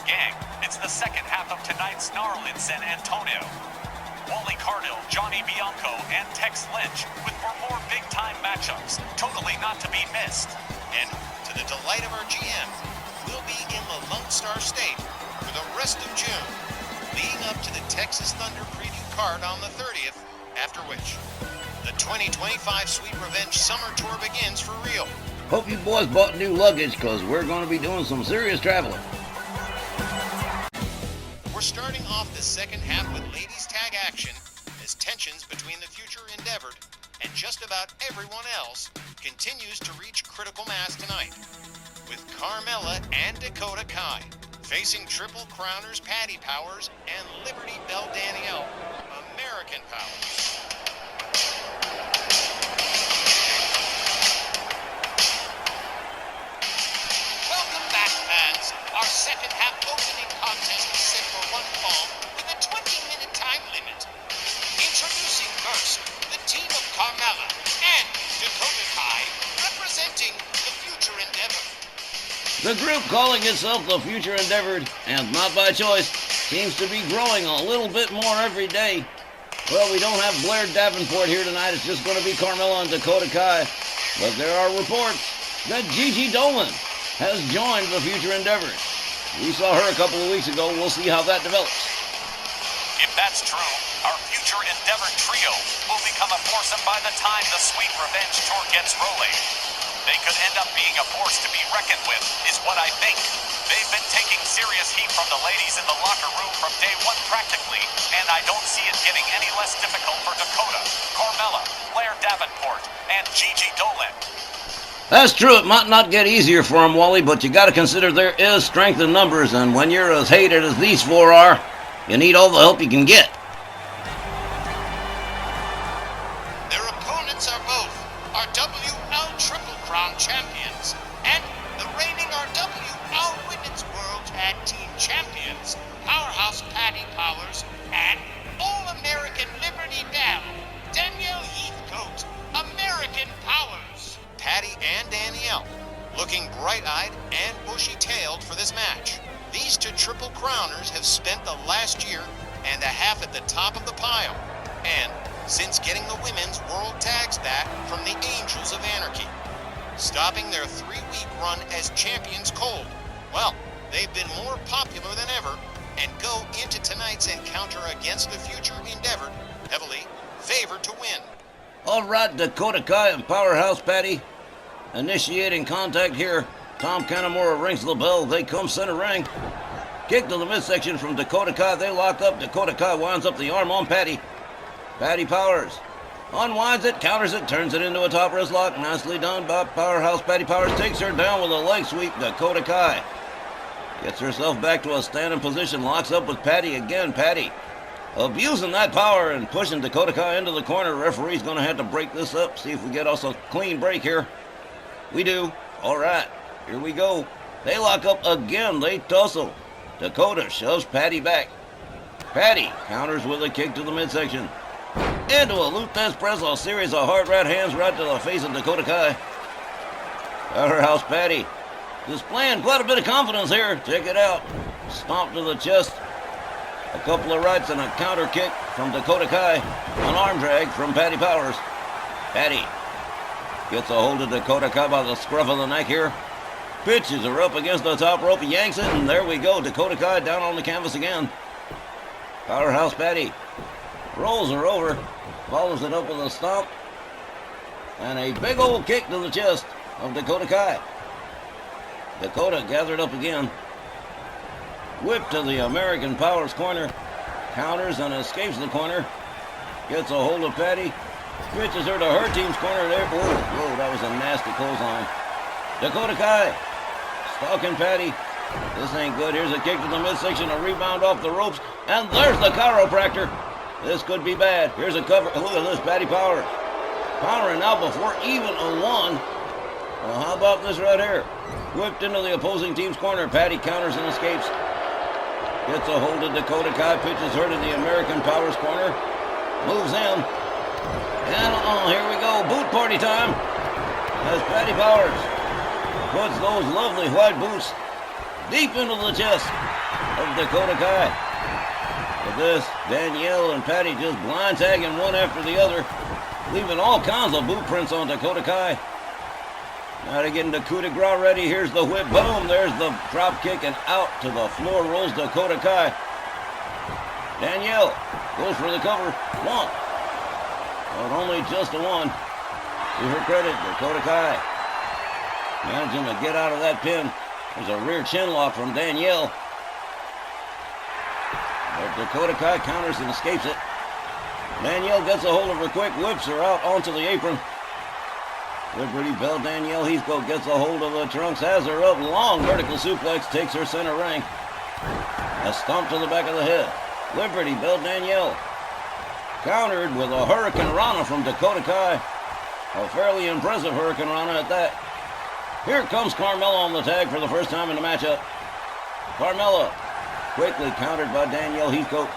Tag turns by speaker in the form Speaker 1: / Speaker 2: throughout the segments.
Speaker 1: gang. It's the second half of tonight's Snarl in San Antonio. Wally Cardell, Johnny Bianco, and Tex Lynch with more big-time matchups, totally not to be missed.
Speaker 2: And to the delight of our GM, we'll be in the Lone Star State for the rest of June, leading up to the Texas Thunder preview card on the 30th, after which the 2025 Sweet Revenge Summer Tour begins for real.
Speaker 3: Hope you boys bought new luggage, because we're going to be doing some serious traveling.
Speaker 2: We're starting off the second half with ladies tag action as tensions between the future endeavored and just about everyone else continues to reach critical mass tonight, with Carmella and Dakota Kai facing Triple Crowners Patty Powers and Liberty Belle Danielle American Powers. Welcome back, fans. Our second half opening contest is set for one fall with a 20-minute time limit. Introducing first the team of Carmella and Dakota Kai representing the future endeavor.
Speaker 3: The group calling itself the Future Endeavored, and not by choice, seems to be growing a little bit more every day. Well, we don't have Blair Davenport here tonight. It's just going to be Carmella and Dakota Kai. But there are reports that Gigi Dolan has joined the Future Endeavored. We saw her a couple of weeks ago. We'll see how that develops.
Speaker 1: If that's true, our Future Endeavored trio will become a foursome by the time the Sweet Revenge Tour gets rolling. They could end up being a force to be reckoned with, is what I think. They've been taking serious heat from the ladies in the locker room from day one practically, and I don't see it getting any less difficult for Dakota, Carmella, Blair Davenport, and Gigi Dolan.
Speaker 3: That's true. It might not get easier for them, Wally, but you got to consider there is strength in numbers, and when you're as hated as these four are, you need all the help you can get.
Speaker 2: Their opponents are both RWL Triple Crown champions and the reigning RWL Women's World Tag Team champions, Powerhouse Patty Powers and All-American Liberty Belle, Danielle Heathcote, American Powers. Patty and Danielle looking bright-eyed and bushy-tailed for this match. These two Triple Crowners have spent the last year and a half at the top of the pile, and since getting the women's world tags back from the Angels of Anarchy, stopping their 3-week run as champions cold. Well, they've been more popular than ever and go into tonight's encounter against the Future Endeavored heavily favored to win.
Speaker 3: All right, Dakota Kai and Powerhouse Patty initiating contact here. Tom Canamora rings the bell. They come center ring. Kick to the midsection from Dakota Kai. They lock up. Dakota Kai winds up the arm on Patty. Patty Powers unwinds it, counters it, turns it into a top wrist lock. Nicely done by Powerhouse Patty Powers. Takes her down with a leg sweep. Dakota Kai gets herself back to a standing position. Locks up with Patty again. Patty abusing that power and pushing Dakota Kai into the corner. Referee's going to have to break this up. See if we get us a clean break here. We do. All right. Here we go. They lock up again. They tussle. Dakota shoves Patty back. Patty counters with a kick to the midsection. Into a Luthez press, a series of hard right hands right to the face of Dakota Kai. Powerhouse Patty displaying quite a bit of confidence here. Check it out. Stomp to the chest. A couple of rights and a counter kick from Dakota Kai. An arm drag from Patty Powers. Patty gets a hold of Dakota Kai by the scruff of the neck here. Pitches her up against the top rope, yanks it, and there we go. Dakota Kai down on the canvas again. Powerhouse Patty rolls her over, follows it up with a stomp, and a big old kick to the chest of Dakota Kai. Dakota gathered up again. Whip to the American Powers corner. Counters and escapes the corner. Gets a hold of Patty. Pitches her to her team's corner there. Whoa, that was a nasty clothesline. Dakota Kai stalking Patty. This ain't good. Here's a kick to the midsection, a rebound off the ropes, and there's the chiropractor. This could be bad. Here's a cover. Look at this, Patty Powers. Powering out before even a one. Well, how about this right here? Whipped into the opposing team's corner. Patty counters and escapes. Gets a hold of Dakota Kai, pitches her to the American Powers corner. Moves in. And here we go. Boot party time. As Patty Powers puts those lovely white boots deep into the chest of Dakota Kai. With this, Danielle and Patty just blind tagging one after the other, leaving all kinds of boot prints on Dakota Kai. Now they're getting the coup de grace ready. Here's the whip. Boom! There's the drop kick, and out to the floor rolls Dakota Kai. Danielle goes for the cover. One. But only just a one. To her credit, Dakota Kai managing to get out of that pin. There's a rear chin lock from Danielle. But Dakota Kai counters and escapes it. Danielle gets a hold of her quick, whips her out onto the apron. Liberty Bell Danielle Heathcote gets a hold of the trunks, has her up, long vertical suplex, takes her center ring. A stomp to the back of the head. Liberty Bell Danielle countered with a Hurricane Rana from Dakota Kai. A fairly impressive Hurricane Rana at that. Here comes Carmella on the tag for the first time in the matchup. Carmella quickly countered by Danielle Heathcote.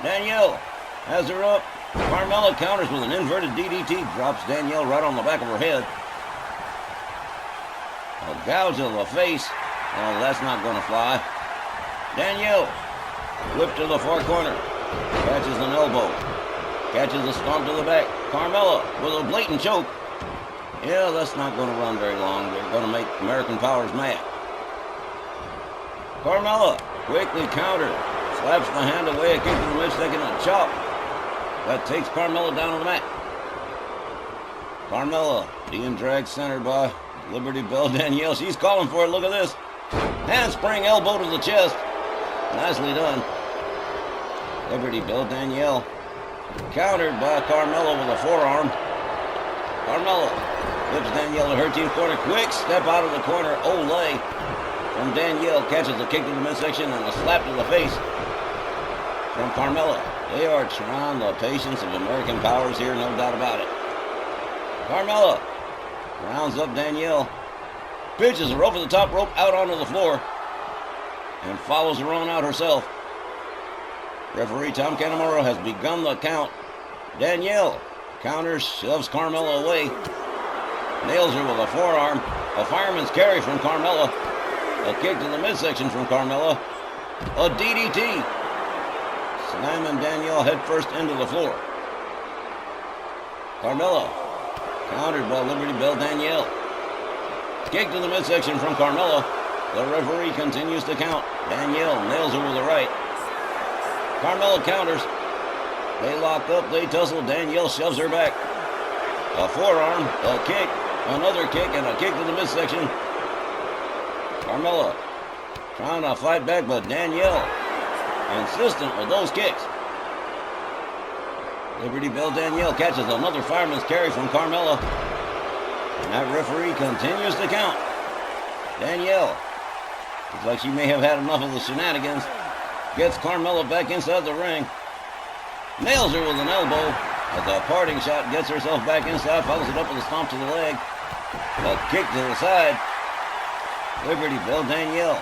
Speaker 3: Danielle has her up. Carmella counters with an inverted DDT, drops Danielle right on the back of her head. A gouge of the face. Oh, that's not going to fly. Danielle, whip to the far corner. Catches an elbow. Catches a stomp to the back. Carmella with a blatant choke. Yeah, that's not going to run very long. They're going to make American Powers mad. Carmella quickly countered. Slaps the hand away, a kick to the midsection, and a chop. That takes Carmella down to the mat. Carmella being dragged center by Liberty Bell Danielle. She's calling for it. Look at this. Handspring elbow to the chest. Nicely done. Liberty Bell Danielle countered by Carmella with a forearm. Carmella flips Danielle to her team corner. Quick step out of the corner. Olay from Danielle. Catches a kick to the midsection and a slap to the face from Carmella. They are trying the patience of American Powers here, no doubt about it. Carmella rounds up Danielle. Pitches her over the top rope out onto the floor. And follows her on out herself. Referee Tom Canamora has begun the count. Danielle counters, shoves Carmella away. Nails her with a forearm. A fireman's carry from Carmella. A kick to the midsection from Carmella. A DDT. Slamming Danielle headfirst into the floor. Carmella countered by Liberty Bell Danielle. Kick to the midsection from Carmella. The referee continues to count. Danielle nails her with a right. Carmella counters. They lock up, they tussle. Danielle shoves her back. A forearm, a kick, another kick, and a kick to the midsection. Carmella trying to fight back, but Danielle insistent with those kicks. Liberty Bell Danielle catches another fireman's carry from Carmella. And that referee continues to count. Danielle, looks like she may have had enough of the shenanigans. Gets Carmella back inside the ring. Nails her with an elbow. At the parting shot, gets herself back inside, follows it up with a stomp to the leg. A kick to the side. Liberty Bell Danielle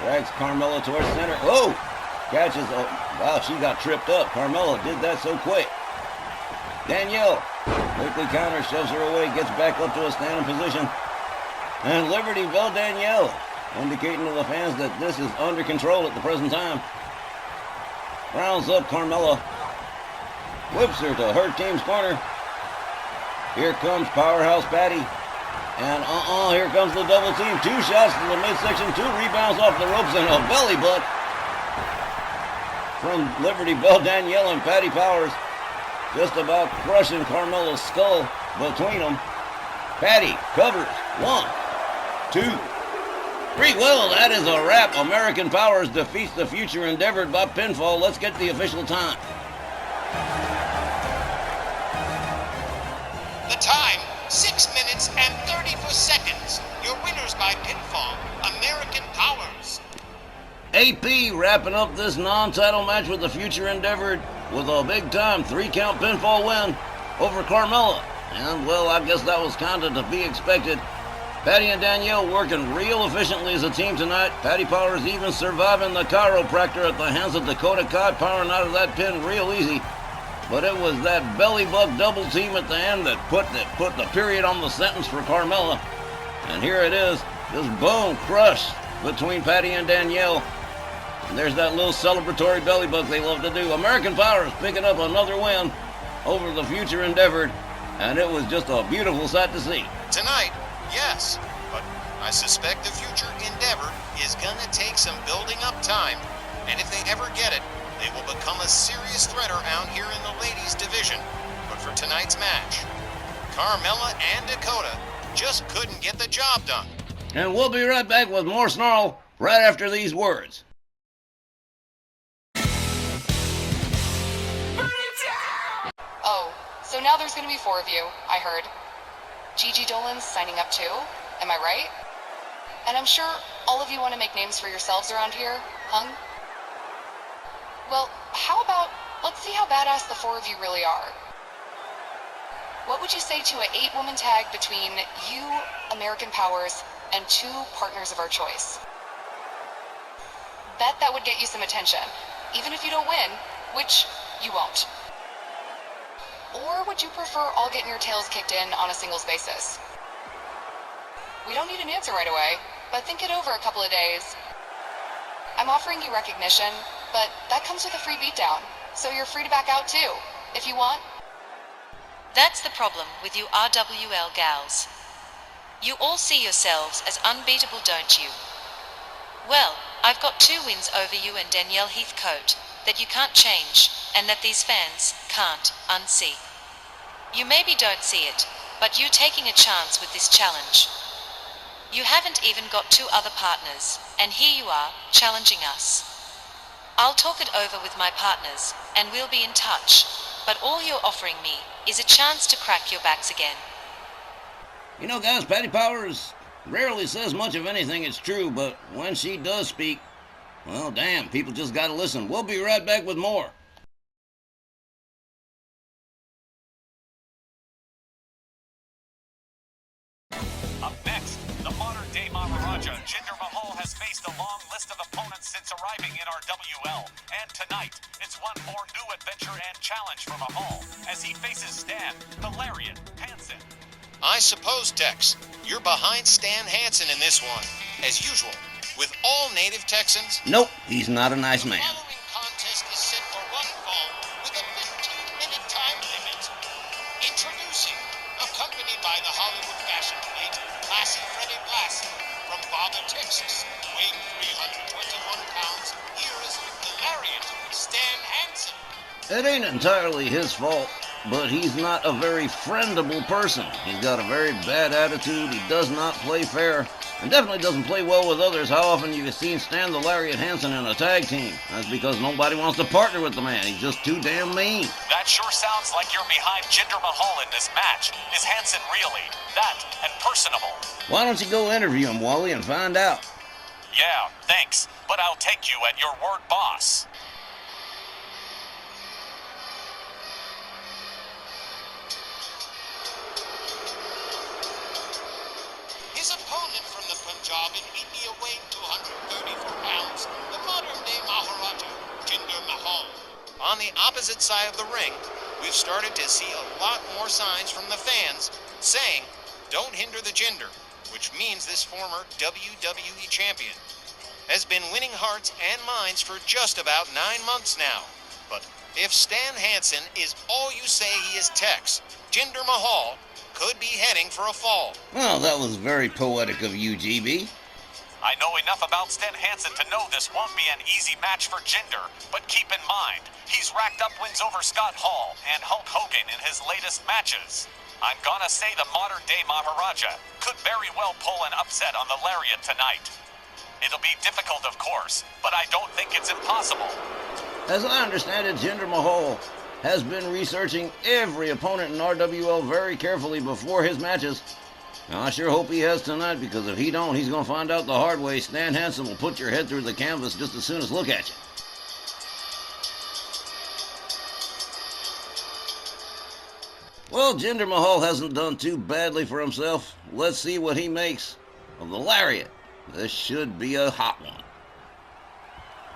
Speaker 3: drags Carmella towards center. Whoa! Catches a... Wow, she got tripped up. Carmella did that so quick. Danielle quickly counters, shoves her away, gets back up to a standing position. And Liberty Bell Danielle indicating to the fans that this is under control at the present time. Rounds up Carmella. Whips her to her team's corner. Here comes Powerhouse Patty. And here comes the double team. 2 shots to the midsection, 2 rebounds off the ropes, and a belly butt from Liberty Bell Danielle and Patty Powers. Just about crushing Carmella's skull between them. Patty covers. 1, 2, 3. Well, that is a wrap. American Powers defeats the Future Endeavored by pinfall. Let's get the official time.
Speaker 2: The time, 6 minutes and 34 seconds. Your winners by pinfall, American Powers.
Speaker 3: AP wrapping up this non-title match with the Future Endeavored with a big-time 3-count pinfall win over Carmella. And, well, I guess that was kind of to be expected. Patty and Danielle working real efficiently as a team tonight. Patty Powers even surviving the chiropractor at the hands of Dakota Kai, powering out of that pin real easy. But it was that belly bug double team at the end that put the period on the sentence for Carmella. And here it is, just bone crushed between Patty and Danielle. And there's that little celebratory belly buck they love to do. American Power is picking up another win over the Future Endeavor, and it was just a beautiful sight to see.
Speaker 2: Tonight, yes, but I suspect the Future Endeavor is gonna take some building up time, and if they ever get it, they will become a serious threat around here in the ladies division. But for tonight's match, Carmella and Dakota just couldn't get the job done.
Speaker 3: And we'll be right back with more Snarl right after these words.
Speaker 4: Oh, so now there's gonna be 4 of you, I heard. Gigi Dolan's signing up too, am I right? And I'm sure all of you want to make names for yourselves around here, hung? Well, how about, let's see how badass the 4 of you really are. What would you say to an 8-woman tag between you, American Powers, and 2 partners of our choice? Bet that would get you some attention, even if you don't win, which you won't. Or would you prefer all getting your tails kicked in on a singles basis? We don't need an answer right away, but think it over a couple of days. I'm offering you recognition, but that comes with a free beatdown, so you're free to back out too, if you want.
Speaker 5: That's the problem with you RWL gals. You all see yourselves as unbeatable, don't you? Well, I've got 2 wins over you and Danielle Heathcote that you can't change, and that these fans can't unsee. You maybe don't see it, but you're taking a chance with this challenge. You haven't even got 2 other partners, and here you are, challenging us. I'll talk it over with my partners, and we'll be in touch, but all you're offering me is a chance to crack your backs again.
Speaker 3: You know, guys, Patty Powers rarely says much of anything that's true, but when she does speak, well, damn, people just gotta listen. We'll be right back with more.
Speaker 1: Up next, the modern-day Maharaja, Jinder Mahal, has faced a long list of opponents since arriving in RWL. And tonight, it's one more new adventure and challenge for Mahal as he faces Stan, the Lariat, Hansen.
Speaker 2: I suppose, Tex, you're behind Stan Hansen in this one, as usual, with all native Texans.
Speaker 3: Nope, he's not a nice man.
Speaker 2: The following contest is set for one fall with a 15-minute time limit. Introducing, accompanied by the Hollywood fashion plate, Classy Freddie Blassie, from Bother, Texas, weighing 321 pounds, here is the Lariat, Stan Hansen.
Speaker 3: It ain't entirely his fault, but he's not a very friendable person. He's got a very bad attitude, he does not play fair, and definitely doesn't play well with others. How often you seen Stan the Lariat Hansen in a tag team? That's because nobody wants to partner with the man. He's just too damn mean.
Speaker 1: That sure sounds like you're behind Jinder Mahal in this match. Is Hansen really that and personable?
Speaker 3: Why don't you go interview him, Wally, and find out?
Speaker 1: Yeah, thanks, but I'll take you at your word, boss.
Speaker 2: His opponent from the Punjab in India weighing 234 pounds, the modern-day Maharaja, Jinder Mahal. On the opposite side of the ring, we've started to see a lot more signs from the fans saying, don't hinder the Jinder, which means this former WWE champion has been winning hearts and minds for just about 9 months now. But if Stan Hansen is all you say he is, Tex, Jinder Mahal could be heading for a fall.
Speaker 3: Well, that was very poetic of you, GB.
Speaker 1: I know enough about Stan Hansen to know this won't be an easy match for Jinder, but keep in mind, he's racked up wins over Scott Hall and Hulk Hogan in his latest matches. I'm gonna say the modern-day Maharaja could very well pull an upset on the Lariat tonight. It'll be difficult, of course, but I don't think it's impossible.
Speaker 3: As I understand it, Jinder Mahal has been researching every opponent in RWL very carefully before his matches. Now, I sure hope he has tonight, because if he don't, he's going to find out the hard way. Stan Hansen will put your head through the canvas just as soon as look at you. Well, Jinder Mahal hasn't done too badly for himself. Let's see what he makes of the Lariat. This should be a hot one.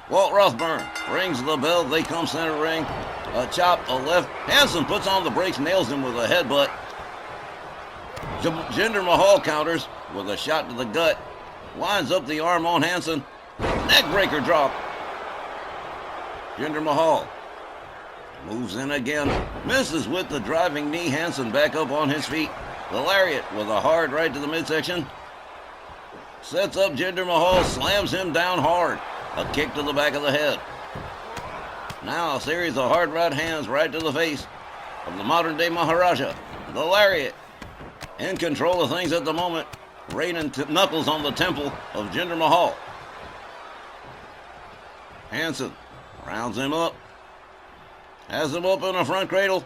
Speaker 3: Walt Rothburn rings the bell. They come center ring. A chop, a left. Hansen puts on the brakes, nails him with a headbutt. Jinder Mahal counters with a shot to the gut. Lines up the arm on Hansen. Neck breaker drop. Jinder Mahal moves in again. Misses with the driving knee. Hansen back up on his feet. The lariat with a hard right to the midsection. Sets up Jinder Mahal. Slams him down hard. A kick to the back of the head. Now a series of hard right hands right to the face of the modern-day Maharaja. The lariat in control of things at the moment. Raining knuckles on the temple of Jinder Mahal. Hansen rounds him up. Has him up in a front cradle.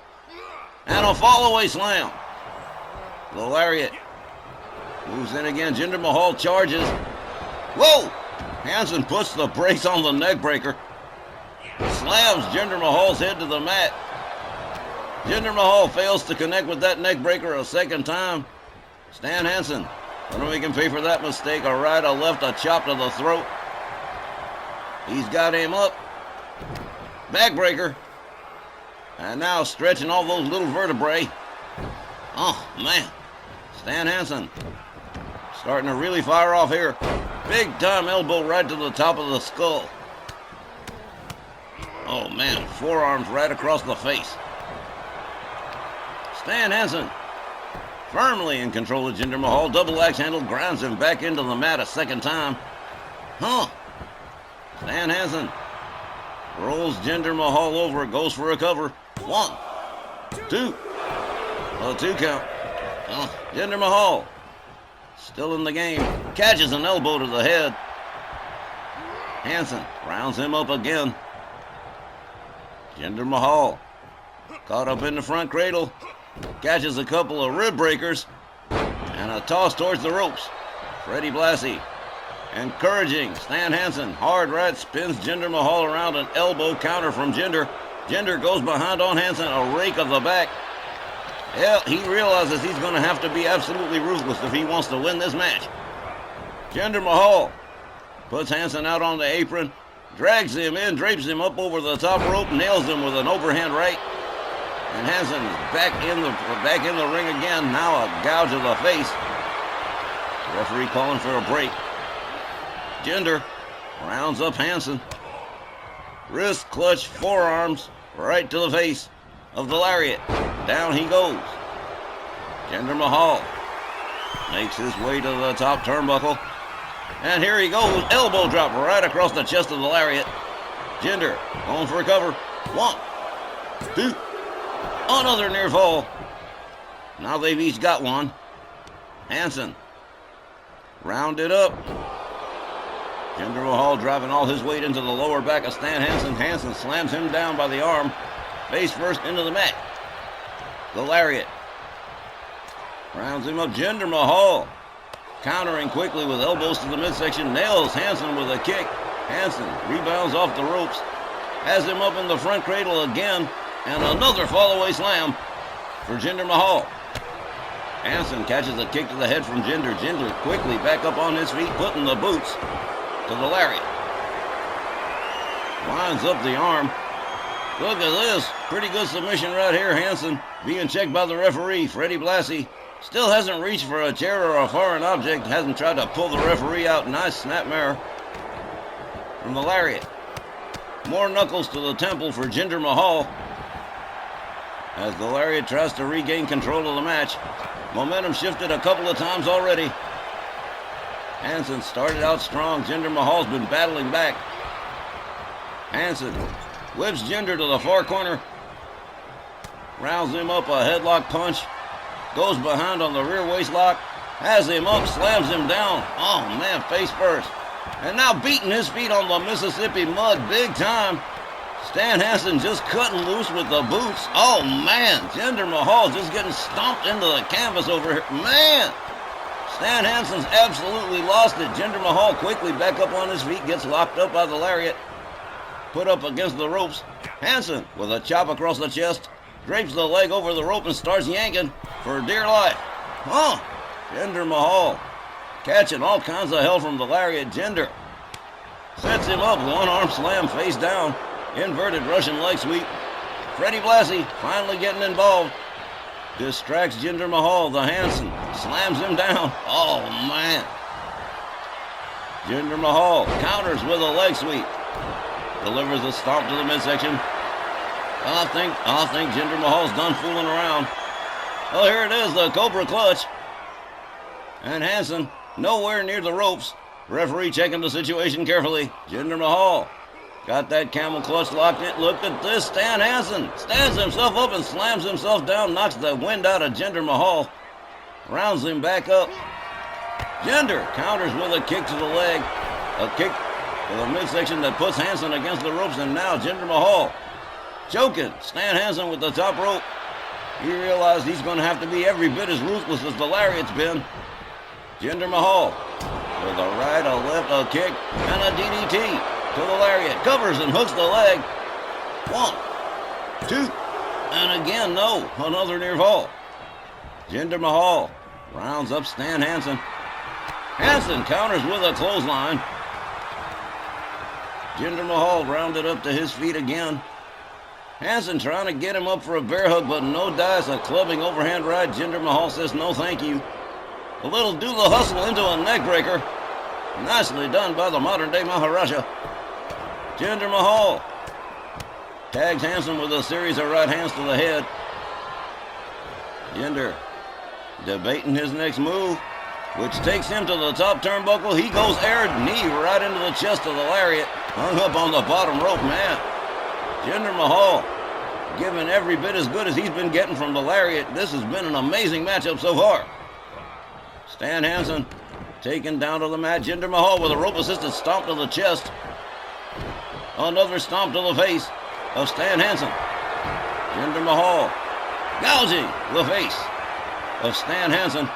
Speaker 3: And a fall-away slam. The lariat moves in again. Jinder Mahal charges. Whoa! Hansen puts the brakes on the neck breaker. Slams Jinder Mahal's head to the mat. Jinder Mahal fails to connect with that neck breaker a second time. Stan Hansen gonna make him pay for that mistake. A right, a left, a chop to the throat. He's got him up. Backbreaker. And now stretching all those little vertebrae. Oh, man. Stan Hansen starting to really fire off here. Big time elbow right to the top of the skull. Oh, man. Forearms right across the face. Stan Hansen firmly in control of Jinder Mahal. Double axe handle grounds him back into the mat a second time. Stan Hansen rolls Jinder Mahal over. Goes for a cover. 1, 2. A 2 count. Jinder Mahal still in the game. Catches an elbow to the head. Hansen rounds him up again. Jinder Mahal caught up in the front cradle. Catches a couple of rib breakers. And a toss towards the ropes. Freddie Blassie encouraging Stan Hansen. Hard right spins Jinder Mahal around. An elbow counter from Jinder. Jinder goes behind on Hansen. A rake of the back. Yeah, he realizes he's going to have to be absolutely ruthless if he wants to win this match. Jinder Mahal puts Hansen out on the apron. Drags him in. Drapes him up over the top rope. Nails him with an overhand right. And Hansen is back in the ring again. Now a gouge of the face. Referee calling for a break. Jinder rounds up Hansen. Wrist clutch, forearms right to the face of the lariat. Down he goes. Jinder Mahal makes his way to the top turnbuckle. And here he goes. Elbow drop right across the chest of the lariat. Jinder going for a cover. 1, 2. Another near fall. Now they've each got one. Hansen rounded up. Jinder Mahal driving all his weight into the lower back of Stan Hansen. Hansen slams him down by the arm. Face first into the mat. The lariat rounds him up. Jinder Mahal countering quickly with elbows to the midsection. Nails Hansen with a kick. Hansen rebounds off the ropes. Has him up in the front cradle again. And another fall-away slam for Jinder Mahal. Hansen catches a kick to the head from Jinder. Jinder quickly back up on his feet, putting the boots to the lariat. Winds up the arm. Look at this. Pretty good submission right here. Hansen being checked by the referee. Freddie Blassie still hasn't reached for a chair or a foreign object. Hasn't tried to pull the referee out. Nice snapmare from the lariat. More knuckles to the temple for Jinder Mahal as the lariat tries to regain control of the match. Momentum shifted a couple of times already. Hansen started out strong. Jinder Mahal's been battling back. Hansen whips Jinder to the far corner. Rounds him up, a headlock punch. Goes behind on the rear waist lock. Has him up, slams him down. Oh man, face first. And now beating his feet on the Mississippi mud big time. Stan Hansen just cutting loose with the boots. Oh man, Jinder Mahal just getting stomped into the canvas over here. Man, Stan Hansen's absolutely lost it. Jinder Mahal quickly back up on his feet, gets locked up by the lariat. Put up against the ropes. Hansen with a chop across the chest. Drapes the leg over the rope and starts yanking for dear life. Jinder Mahal catching all kinds of hell from the lariat. Jinder sets him up. One arm slam face down. Inverted Russian leg sweep. Freddie Blassie finally getting involved. Distracts Jinder Mahal. The Hansen slams him down. Oh, man. Jinder Mahal counters with a leg sweep. delivers a stomp to the midsection. I think Jinder Mahal's done fooling around. Well, here it is, the Cobra Clutch. And Hansen nowhere near the ropes. Referee checking the situation carefully. Jinder Mahal got that camel clutch locked in. Look at this. Stan Hansen stands himself up and slams himself down, knocks the wind out of Jinder Mahal. Rounds him back up. Jinder counters with a kick to the leg. A kick to the midsection that puts Hansen against the ropes, and now Jinder Mahal choking Stan Hansen with the top rope. He realized he's going to have to be every bit as ruthless as the Lariat's been. Jinder Mahal with a right, a left, a kick, and a DDT to the Lariat. Covers and hooks the leg. 1, 2, and again, no. Another near fall. Jinder Mahal rounds up Stan Hansen. Hansen counters with a clothesline. Jinder Mahal rounded up to his feet again. Hansen trying to get him up for a bear hug, but no dice. A clubbing overhand right. Jinder Mahal says no thank you. A little do the hustle into a neckbreaker. Nicely done by the modern day Maharaja. Jinder Mahal tags Hansen with a series of right hands to the head. Jinder debating his next move, which takes him to the top turnbuckle. He goes air knee right into the chest of the Lariat. Hung up on the bottom rope, man. Jinder Mahal giving every bit as good as he's been getting from the Lariat. This has been an amazing matchup so far. Stan Hansen taken down to the mat. Jinder Mahal with a rope-assisted stomp to the chest. Another stomp to the face of Stan Hansen. Jinder Mahal gouging the face of Stan Hansen.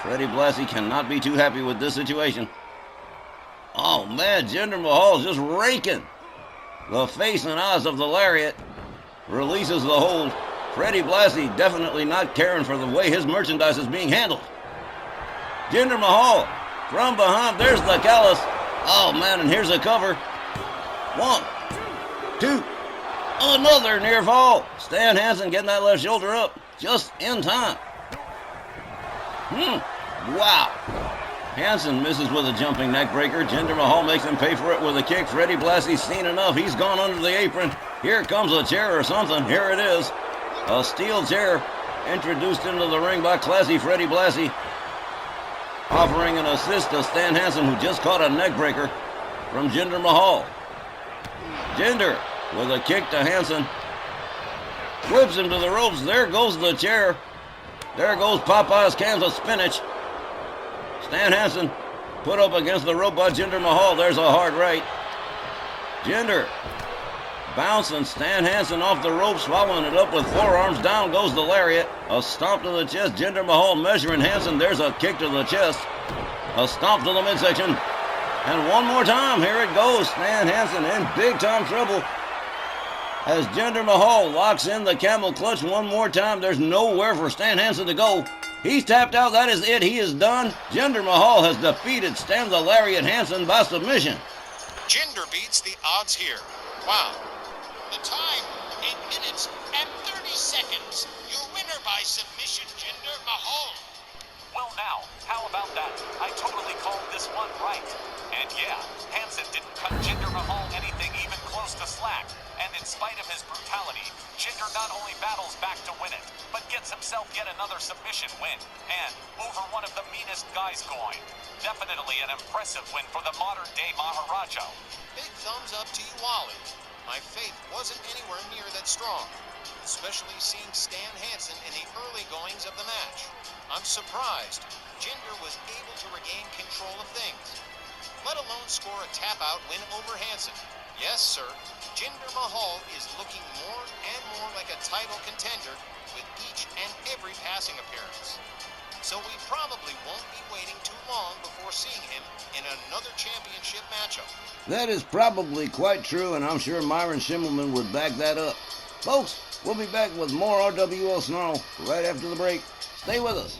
Speaker 3: Freddie Blassie cannot be too happy with this situation. Oh man, Jinder Mahal just raking the face and eyes of the Lariat. Releases the hold. Freddie Blassie definitely not caring for the way his merchandise is being handled. Jinder Mahal from behind. There's the callus. Oh man, and here's a cover. 1, 2, another near fall. Stan Hansen getting that left shoulder up just in time. Wow. Hansen misses with a jumping neck breaker. Jinder Mahal makes him pay for it with a kick. Freddie Blassie's seen enough. He's gone under the apron. Here comes a chair or something. Here it is. A steel chair introduced into the ring by classy Freddie Blassie. Offering an assist to Stan Hansen, who just caught a neck breaker from Jinder Mahal. Jinder with a kick to Hansen. Whips him to the ropes. There goes the chair. There goes Popeye's cans of spinach. Stan Hansen put up against the rope by Jinder Mahal. There's a hard right. Jinder bouncing Stan Hansen off the rope, swallowing it up with forearms. Down goes the Lariat. A stomp to the chest. Jinder Mahal measuring Hansen. There's a kick to the chest. A stomp to the midsection. And one more time. Here it goes. Stan Hansen in big time trouble as Jinder Mahal locks in the camel clutch one more time. There's nowhere for Stan Hansen to go. He's tapped out. That is it. He is done. Jinder Mahal has defeated Stan the Lariat Hansen by submission.
Speaker 2: Jinder beats the odds here. Wow. The time, 8 minutes and 30 seconds. Your winner by submission, Jinder Mahal.
Speaker 1: Well now, how about that? I totally called this one right. And yeah, Hansen didn't cut Jinder Mahal anything even close to slack. And in spite of his brutality, Jinder not only battles back to win it, but gets himself yet another submission win. And over one of the meanest guys going. Definitely an impressive win for the modern day Maharaja.
Speaker 2: Big thumbs up to you, Wally. My faith wasn't anywhere near that strong, especially seeing Stan Hansen in the early goings of the match. I'm surprised Jinder was able to regain control of things, let alone score a tap-out win over Hansen. Yes, sir, Jinder Mahal is looking more and more like a title contender with each and every passing appearance. So we probably won't be waiting too long before seeing him in another championship matchup.
Speaker 3: That is probably quite true, and I'm sure Myron Schimmelman would back that up. Folks, we'll be back with more RWL Sn Rl right after the break. Stay with us.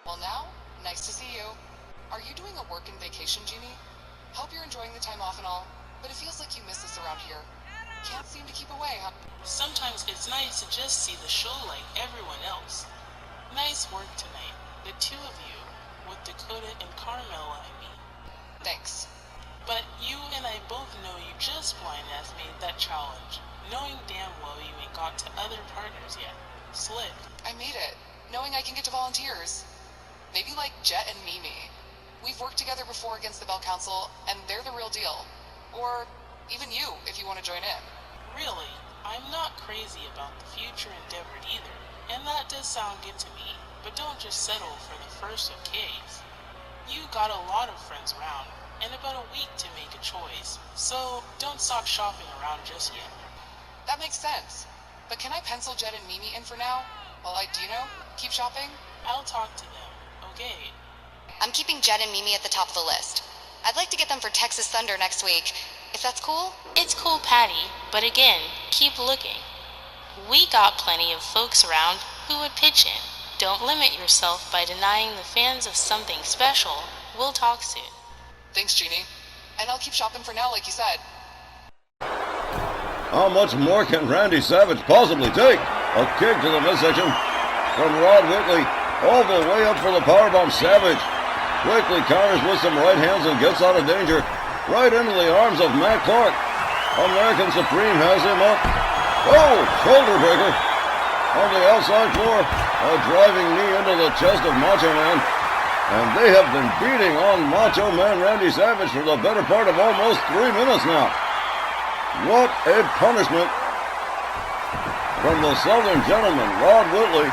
Speaker 4: Well now, nice to see you. Are you doing a work and vacation, Jeannie? Hope you're enjoying the time off and all, but it feels like you miss us around here. Can't seem to keep away, huh?
Speaker 6: Sometimes it's nice to just see the show like everyone else. Nice work tonight, the two of you, with Dakota and Carmella, I mean.
Speaker 4: Thanks.
Speaker 6: But you and I both know you just blind ass made that challenge, knowing damn well you ain't got to other partners yet. Slick.
Speaker 4: I made it, knowing I can get to volunteers. Maybe like Jet and Mimi. We've worked together before against the Bell Council, and they're the real deal. Or even you, if you want to join in.
Speaker 6: Really, I'm not crazy about the future endeavor either, and that does sound good to me, but don't just settle for the first of K's. You got a lot of friends around, and about a week to make a choice, so don't stop shopping around just yet.
Speaker 4: That makes sense. But can I pencil Jet and Mimi in for now? While I, keep shopping?
Speaker 6: I'll talk to them, okay?
Speaker 7: I'm keeping Jet and Mimi at the top of the list. I'd like to get them for Texas Thunder next week, if that's cool.
Speaker 8: It's cool, Patty, but again, keep looking. We got plenty of folks around who would pitch in. Don't limit yourself by denying the fans of something special. We'll talk soon.
Speaker 4: Thanks, Jeannie. And I'll keep shopping for now, like you said.
Speaker 3: How much more can Randy Savage possibly take? A kick to the midsection from Rod Whitley, all the way up for the powerbomb. Savage quickly counters with some right hands and gets out of danger. Right into the arms of Matt Clark. American Supreme has him up. Oh, shoulder breaker on the outside floor. A driving knee into the chest of Macho Man. And they have been beating on Macho Man Randy Savage for the better part of almost 3 minutes now. What a punishment from the Southern Gentleman. Rod Whitley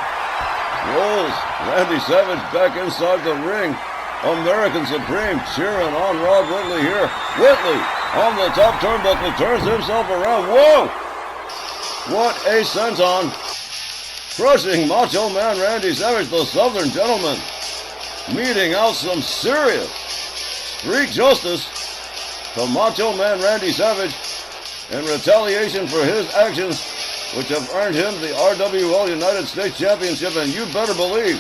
Speaker 3: rolls Randy Savage back inside the ring. American Supreme cheering on Rod Whitley here. Whitley on the top turnbuckle turns himself around. Whoa! What a senton. Crushing Macho Man Randy Savage, the Southern Gentleman. Meting out some serious street justice to Macho Man Randy Savage in retaliation for his actions, which have earned him the RWL United States Championship. And you better believe,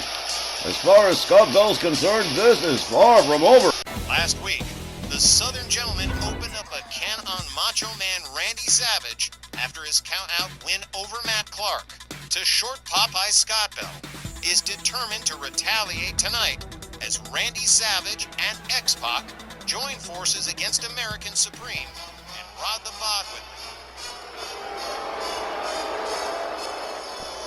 Speaker 3: as far as Scott Bell's concerned, this is far from over.
Speaker 2: Last week, the Southern Gentleman opened up a can on Macho Man Randy Savage after his count-out win over Matt Clark. To short Popeye Scott Bell is determined to retaliate tonight as Randy Savage and X-Pac join forces against American Supreme and Rod the Bod Whitley.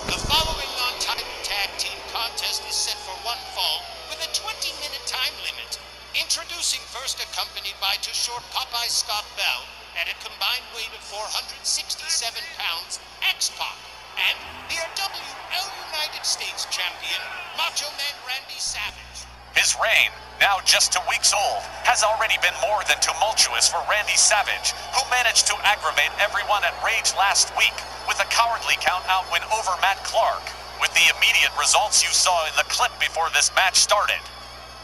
Speaker 2: The following non-title tag team contest is set for one fall with a 20-minute time limit. Introducing first, accompanied by to short Popeye Scott Bell at a combined weight of 467 pounds, X-Pac, and the RWL United States Champion, Macho Man Randy Savage.
Speaker 1: His reign, now just 2 weeks old, has already been more than tumultuous for Randy Savage, who managed to aggravate everyone at Rage last week with a cowardly count-out win over Matt Clark, with the immediate results you saw in the clip before this match started.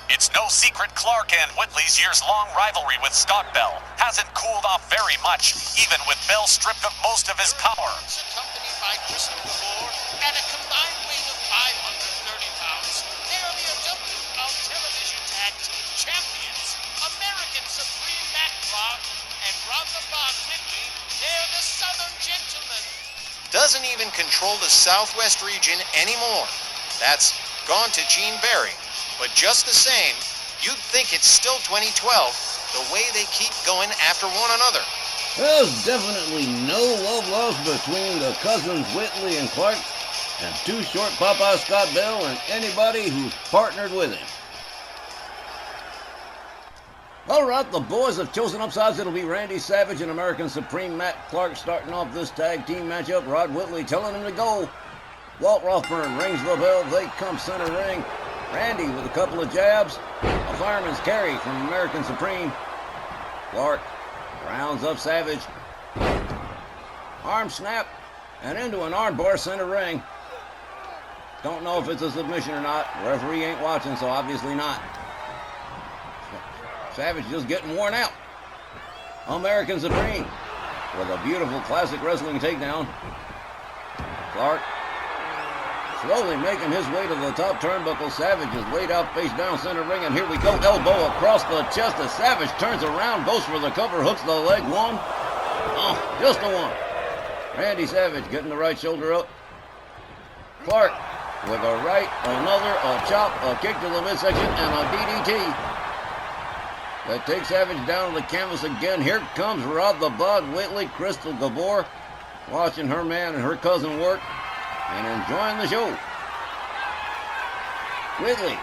Speaker 1: It's no secret Clark and Whitley's years-long rivalry with Scott Bell hasn't cooled off very much, even with Bell stripped of most of his power.
Speaker 2: Accompanied by Crystal Gabor at a combined weight of 530 pounds, they are the RWL Television Tag Team Champions, American Supreme Matt Clark and Rod the Bod Whitley. They're the Southern Gentlemen. Doesn't even control the Southwest region anymore. That's gone to Gene Barry. But just the same, you'd think it's still 2012, the way they keep going after one another.
Speaker 3: There's definitely no love lost between the cousins Whitley and Clark, and too short Popeye Scott Bell and anybody who's partnered with him. Alright, the boys have chosen up sides. It'll be Randy Savage and American Supreme Matt Clark starting off this tag team matchup. Rod Whitley telling him to go. Walt Rothburn rings the bell. They come center ring. Randy with a couple of jabs. A fireman's carry from American Supreme. Clark rounds up Savage. Arm snap and into an armbar center ring. Don't know if it's a submission or not. Referee ain't watching, so obviously not. Savage just getting worn out. American Supreme with a beautiful classic wrestling takedown. Clark slowly making his way to the top turnbuckle. Savage is laid out face down center ring, and here we go. Elbow across the chest as Savage turns around, goes for the cover, hooks the leg. One. Oh, just a one. Randy Savage getting the right shoulder up. Clark with a right, another, a chop, a kick to the midsection, and a DDT. That takes Savage down to the canvas again. Here comes Rod the Bod Whitley, Crystal Gabor, watching her man and her cousin work and enjoying the show. Whitley,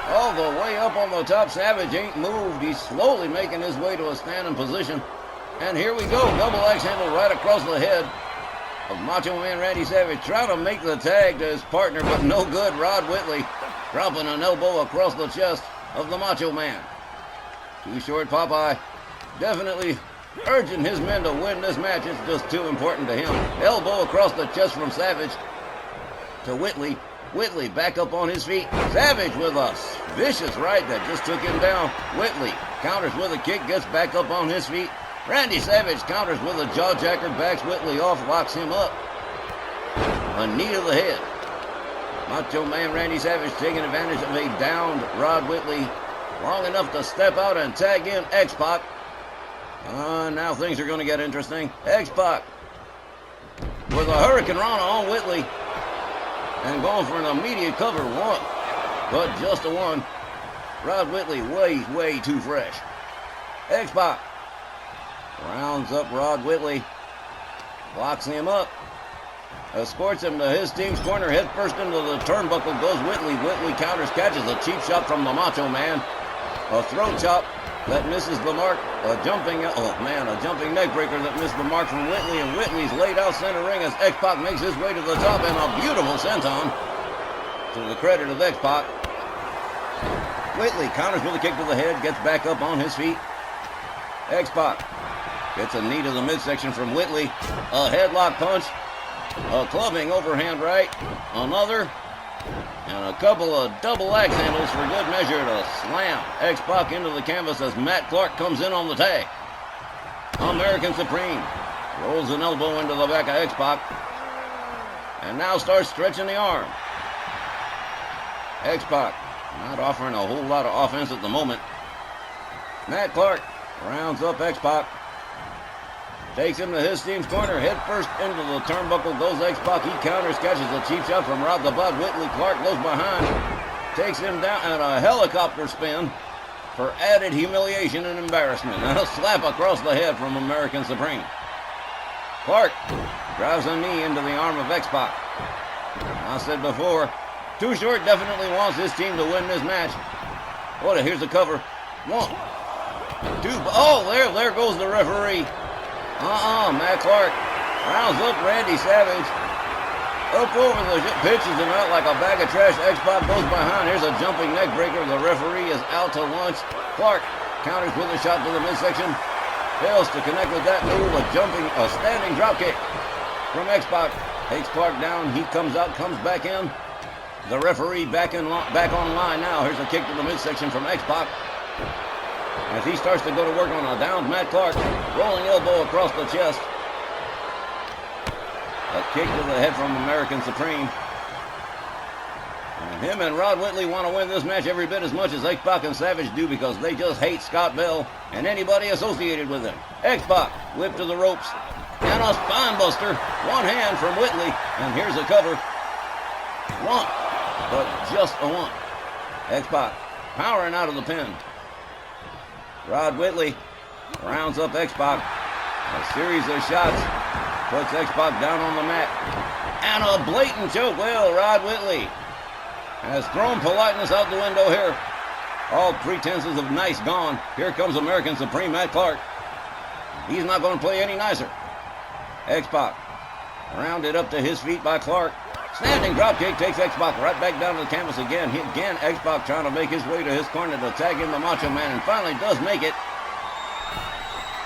Speaker 3: all the way up on the top. Savage ain't moved. He's slowly making his way to a standing position. And here we go. Double axe handle right across the head of Macho Man Randy Savage. Trying to make the tag to his partner, but no good. Rod Whitley dropping an elbow across the chest of the Macho Man. Too Short Popeye definitely urging his men to win this match. It's just too important to him. Elbow across the chest from Savage to Whitley. Whitley back up on his feet. Savage with a vicious right that just took him down. Whitley counters with a kick, gets back up on his feet. Randy Savage counters with a jawjacker, backs Whitley off, locks him up. A knee to the head. Macho Man Randy Savage taking advantage of a downed Rod Whitley long enough to step out and tag in X-Pac. Now things are going to get interesting. X-Pac with a Hurricane Rana on Whitley and going for an immediate cover. One, but just a one. Rod Whitley way too fresh. X-Pac rounds up Rod Whitley, blocks him up, escorts him to his team's corner. Head first into the turnbuckle goes Whitley. Whitley counters, catches a cheap shot from the Macho Man. A throat chop that misses the mark. A jumping neck breaker that missed the mark from Whitley, and Whitley's laid out center ring as X-Pac makes his way to the top, and a beautiful senton to the credit of X-Pac. Whitley counters with a kick to the head, gets back up on his feet. X-Pac gets a knee to the midsection from Whitley. A headlock punch, a clubbing overhand right, another, and a couple of double axe handles for good measure to slam X-Pac into the canvas as Matt Clark comes in on the tag. American Supreme rolls an elbow into the back of X-Pac and now starts stretching the arm. X-Pac not offering a whole lot of offense at the moment. Matt Clark rounds up X-Pac, takes him to his team's corner. Head first into the turnbuckle goes X-Pac. He counters, catches a cheap shot from Rod the Bud. Whitley. Clark goes behind, takes him down, and a helicopter spin for added humiliation and embarrassment. And a slap across the head from American Supreme. Clark drives a knee into the arm of X-Pac. I said before, Too Short definitely wants his team to win this match. Here's the cover. One, two, oh, there goes the referee. Matt Clark rounds up Randy Savage. Up over the pitches him out like a bag of trash. X-Pac goes behind. Here's a jumping neck breaker. The referee is out to lunch. Clark counters with a shot to the midsection. Fails to connect with that move. A standing drop kick from X-Pac. Takes Clark down. He comes out, comes back in. The referee back on line now. Here's a kick to the midsection from X-Pac as he starts to go to work on a downed Matt Clark. Rolling elbow across the chest. A kick to the head from American Supreme. And him and Rod Whitley want to win this match every bit as much as X-Pac and Savage do because they just hate Scott Bell and anybody associated with him. X-Pac whipped to the ropes. And a spine buster. One hand from Whitley. And here's a cover. One. But just a one. X-Pac powering out of the pin. Rod Whitley rounds up X-Pac. A series of shots puts X-Pac down on the mat. And a blatant choke. Well, Rod Whitley has thrown politeness out the window here. All pretenses of nice gone. Here comes American Supreme Matt Clark. He's not going to play any nicer. X-Pac rounded up to his feet by Clark. Standing dropkick takes X-Pac right back down to the canvas again. Again, X-Pac trying to make his way to his corner to tag in the Macho Man, and finally does make it.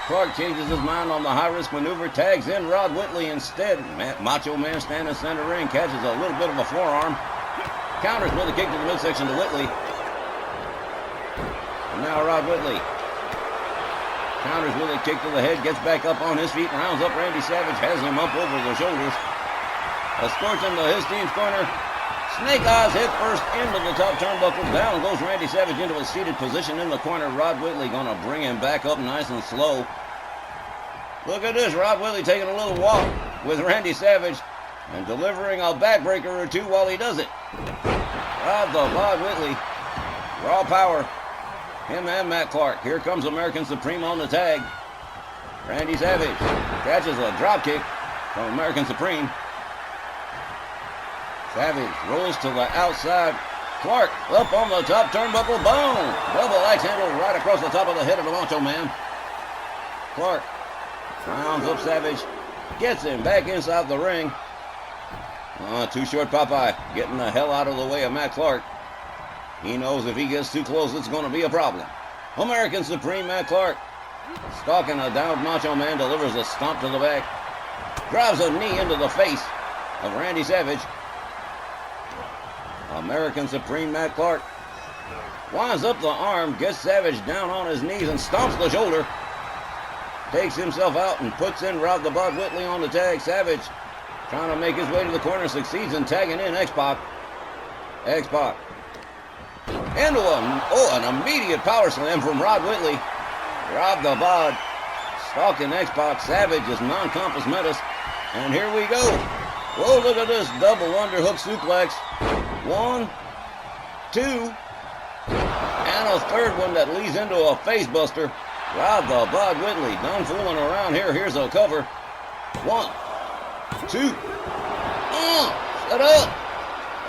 Speaker 3: Clark changes his mind on the high-risk maneuver, tags in Rod Whitley instead. Macho Man standing center ring, catches a little bit of a forearm. Counters with a kick to the midsection to Whitley. And now Rod Whitley counters with a kick to the head, gets back up on his feet, rounds up Randy Savage, has him up over the shoulders. Escorts him to his team's corner. Snake eyes head first into the top turnbuckle. Down goes Randy Savage into a seated position in the corner. Rod Whitley going to bring him back up nice and slow. Look at this. Rod Whitley taking a little walk with Randy Savage and delivering a backbreaker or two while he does it. Rob the Bod Whitley. Raw power. Him and Matt Clark. Here comes American Supreme on the tag. Randy Savage catches a drop kick from American Supreme. Savage rolls to the outside. Clark up on the top turnbuckle. Boom! Double axe handle right across the top of the head of the Macho Man. Clark rounds up Savage. Gets him back inside the ring. Too short Popeye getting the hell out of the way of Matt Clark. He knows if he gets too close, it's going to be a problem. American Supreme Matt Clark. Stalking a downed Macho Man, delivers a stomp to the back. Drives a knee into the face of Randy Savage. American Supreme Matt Clark winds up the arm, gets Savage down on his knees and stomps the shoulder. Takes himself out and puts in Rob the Bod Whitley on the tag. Savage trying to make his way to the corner, succeeds in tagging in X-Pac. X-Pac into an immediate power slam from Rod Whitley. Rob the Bod stalking X-Pac. Savage is non-compass menace. And here we go. Whoa, look at this double underhook suplex. 1, 2, and a third one that leads into a face buster. Rob the Bod Whitley done fooling around here. Here's a cover. 1, 2. Shut up.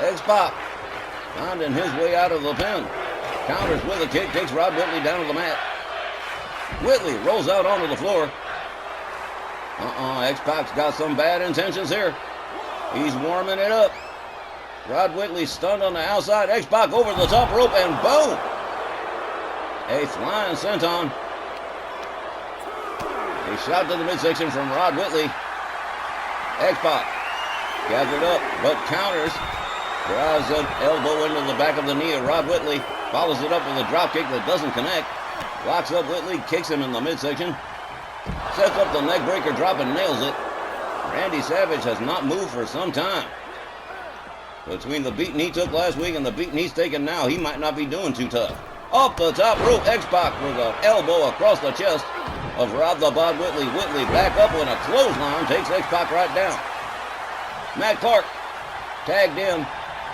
Speaker 3: X-Pac finding his way out of the pin. Counters with a kick, takes Rod Whitley down to the mat. Whitley rolls out onto the floor. X-Pac's got some bad intentions here. He's warming it up. Rod Whitley stunned on the outside. X-Pac over the top rope and boom! A flying senton. A shot to the midsection from Rod Whitley. X-Pac gathered up but counters. Drives an elbow into the back of the knee of Rod Whitley. Follows it up with a drop kick that doesn't connect. Locks up Whitley, kicks him in the midsection. Sets up the neck breaker drop and nails it. Randy Savage has not moved for some time. Between the beating he took last week and the beating he's taking now, he might not be doing too tough. Off the top rope, X-Pac with an elbow across the chest of Rob the Bod Whitley. Whitley back up with a clothesline, takes X-Pac right down. Matt Clark tagged in.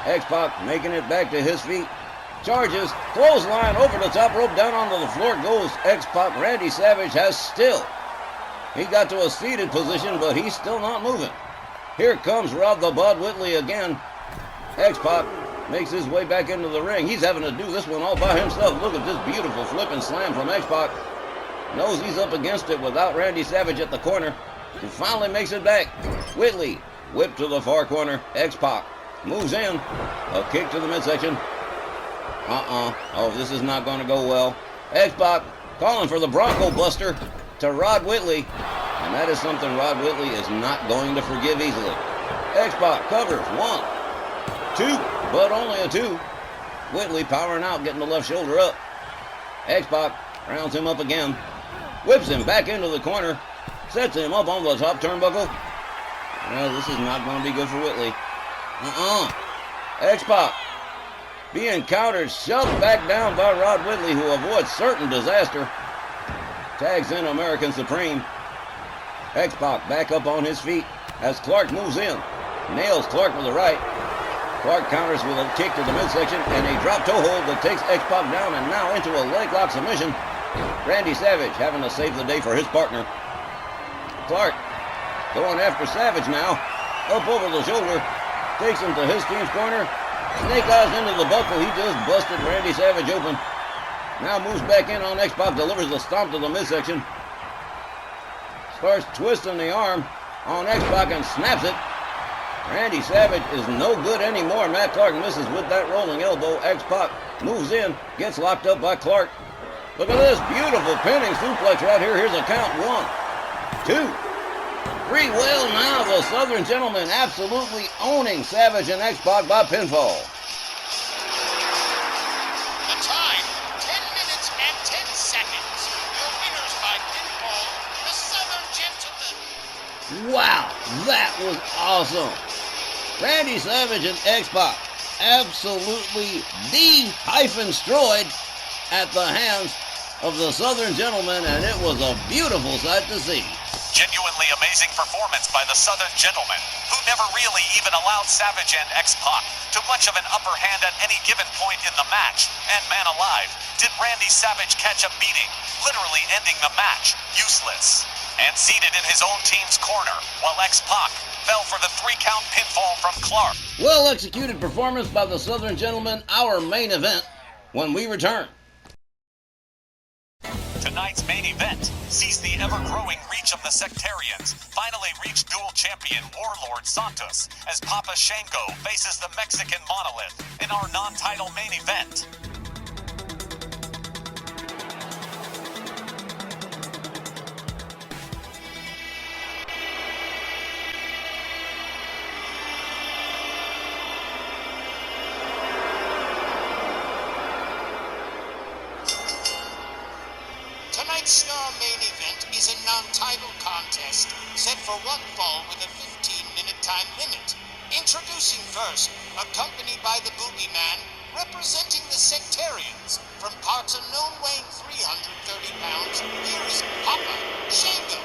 Speaker 3: X-Pac making it back to his feet. Charges, clothesline over the top rope, down onto the floor goes X-Pac. Randy Savage has still. He got to a seated position, but he's still not moving. Here comes Rob the Bod Whitley again. X-Pac makes his way back into the ring. He's having to do this one all by himself. Look at this beautiful flip and slam from X-Pac. Knows he's up against it without Randy Savage at the corner. He finally makes it back. Whitley whipped to the far corner. X-Pac moves in. A kick to the midsection. Oh, this is not going to go well. X-Pac calling for the Bronco Buster to Rod Whitley. And that is something Rod Whitley is not going to forgive easily. X-Pac covers. 1, 2, but only a 2. Whitley powering out, getting the left shoulder up. X-Pac rounds him up again. Whips him back into the corner. Sets him up on the top turnbuckle. Well, this is not going to be good for Whitley. X-Pac being countered, shoved back down by Rod Whitley, who avoids certain disaster. Tags in American Supreme. X-Pac back up on his feet as Clark moves in. Nails Clark with the right. Clark counters with a kick to the midsection and a drop toe hold that takes X-Pac down and now into a leg lock submission. Randy Savage having to save the day for his partner. Clark going after Savage now. Up over the shoulder. Takes him to his team's corner. Snake eyes into the buckle. He just busted Randy Savage open. Now moves back in on X-Pac. Delivers a stomp to the midsection. Starts twisting the arm on X-Pac and snaps it. Randy Savage is no good anymore. Matt Clark misses with that rolling elbow. X-Pac moves in. Gets locked up by Clark. Look at this beautiful pinning suplex right here. Here's a count. 1, 2, 3. Well, now the Southern Gentlemen absolutely owning Savage and X-Pac by pinfall.
Speaker 2: The time, 10 minutes and 10 seconds. Your winners by pinfall, the Southern Gentlemen.
Speaker 3: Wow, that was awesome. Randy Savage and X-Pac absolutely destroyed at the hands of the Southern Gentlemen, and it was a beautiful sight to see.
Speaker 1: Genuinely amazing performance by the Southern Gentleman, who never really even allowed Savage and X-Pac to much of an upper hand at any given point in the match. And man alive, did Randy Savage catch a beating, literally ending the match useless. And seated in his own team's corner, while X-Pac fell for the 3-count pinfall from Clark.
Speaker 3: Well executed performance by the Southern Gentleman, our main event, when we return.
Speaker 1: Tonight's main event sees the ever-growing reach of the Sectarians finally reach dual champion Warlord Santos as Papa Shango faces the Mexican Monolith in our non-title main event.
Speaker 2: Tonight's Snarl main event is a non-title contest set for one fall with a 15-minute time limit. Introducing first, accompanied by the Boogeyman, representing the Sectarians, from parts unknown weighing 330 pounds, here is Papa Shango.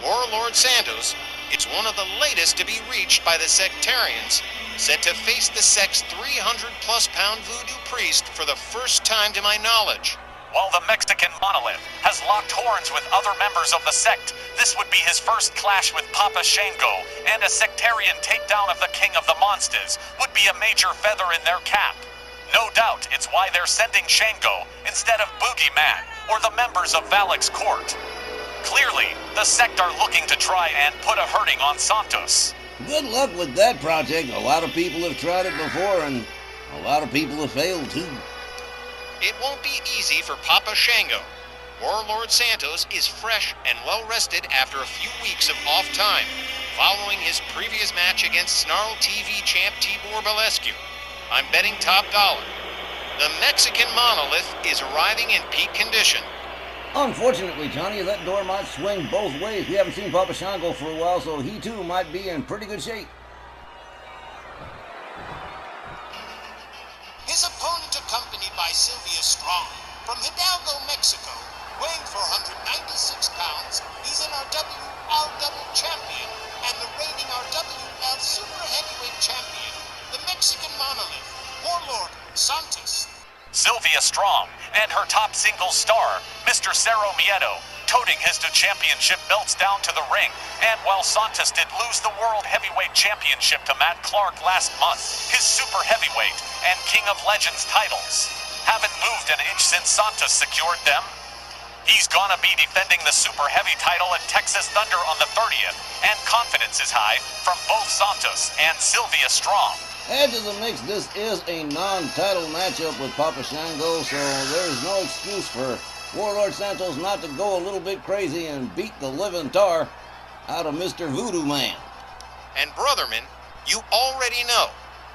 Speaker 2: Warlord Santos is one of the latest to be reached by the Sectarians, set to face the sect's 300-plus pound voodoo priest for the first time to my knowledge.
Speaker 1: While the Mexican Monolith has locked horns with other members of the sect, this would be his first clash with Papa Shango, and a sectarian takedown of the King of the Monsters would be a major feather in their cap. No doubt it's why they're sending Shango instead of Boogeyman or the members of Valak's court. Clearly, the sect are looking to try and put a hurting on Santos.
Speaker 3: Good luck with that project. A lot of people have tried it before, and a lot of people have failed too.
Speaker 2: It won't be easy for Papa Shango. Warlord Santos is fresh and well-rested after a few weeks of off time, following his previous match against Snarl TV champ Tibor Balescu. I'm betting top dollar. The Mexican Monolith is arriving in peak condition.
Speaker 3: Unfortunately, Johnny, that door might swing both ways. We haven't seen Papa Shango for a while, so he too might be in pretty good shape.
Speaker 2: His opponent, accompanied by Sylvia Strong, from Hidalgo, Mexico, weighing 496 pounds, he's an RWL champion and the reigning RWL Super Heavyweight champion, the Mexican Monolith, Warlord Santos.
Speaker 1: Sylvia Strong and her top single star, Mr. Cero Miedo, toting his two championship belts down to the ring. And while Santos did lose the World Heavyweight Championship to Matt Clark last month, his Super Heavyweight and King of Legends titles haven't moved an inch since Santos secured them. He's gonna be defending the Super Heavy title at Texas Thunder on the 30th, and confidence is high from both Santos and Sylvia Strong.
Speaker 3: Add to the mix, this is a non-title matchup with Papa Shango, so there's no excuse for Warlord Santos not to go a little bit crazy and beat the living tar out of Mr. Voodoo Man.
Speaker 2: And Brotherman, you already know.